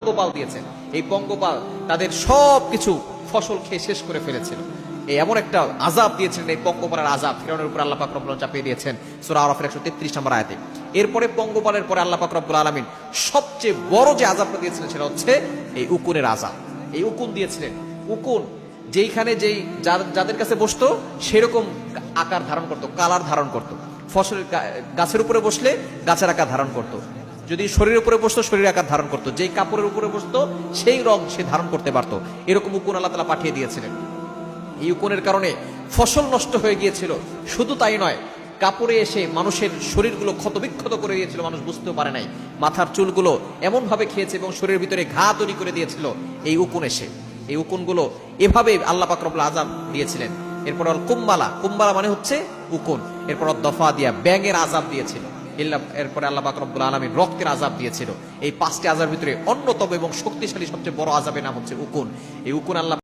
পঙ্গপাল দিয়েছেন। এই পঙ্গপাল তাদের সবকিছু ফসল খেয়ে শেষ করে ফেলেছিল। এই এমন একটা আযাব দিয়েছিলেন, এই পঙ্গপালের আযাব ফিরআউনের উপর আল্লাহ পাক রব্বুল আলামিন চাপিয়ে দিয়েছেন সূরা আরাফের 133 নম্বর আয়াতে। এরপরে পঙ্গপালের পরে আল্লাহ পাক রব্বুল আলামিন সবচেয়ে বড় যে আযাবটা দিয়েছিলেন সেটা হচ্ছে এই উকুনের আযাব। এই উকুন দিয়েছিলেন। উকুন যেইখানে যাদের কাছে বসতো সেরকম আকার ধারণ করত, কালার ধারণ করত। ফসলের গাছের উপরে বসলে গাছের আকার ধারণ করত, যদি শরীরের উপরে বসতো শরীরের আকার ধারণ করতো, যেই কাপড়ের উপরে বসতো সেই রং সে ধারণ করতে পারতো। এরকম উকুন আল্লাহ তাআলা পাঠিয়ে দিয়েছিলেন। এই উকুনের কারণে ফসল নষ্ট হয়ে গিয়েছিল। শুধু তাই নয়, কাপড়ে এসে মানুষের শরীরগুলো ক্ষতবিক্ষত করে দিয়েছিল, মানুষ বুঝতেও পারে নাই। মাথার চুলগুলো এমন ভাবে খেয়েছে এবং শরীরের ভিতরে ঘা তৈরি করে দিয়েছিল এই উকুন এসে। এই উকুনগুলো এভাবে আল্লাহ পাক রব্বুল আযাব দিয়েছিলেন। এরপর কুম্বালা, কুম্বালা মানে হচ্ছে উকুন। এরপর দফা দিয়া ব্যাঙের আযাব দিয়েছিল। এরপরে আল্লাহ পাক রব্বুল আলামিন রক্তের আযাব দিয়েছিল। এই 5টি আযাবের ভিতরে অন্যতম এবং শক্তিশালী সবচেয়ে বড় আযাবের নাম হচ্ছে উকুন। এই উকুন আল্লাহ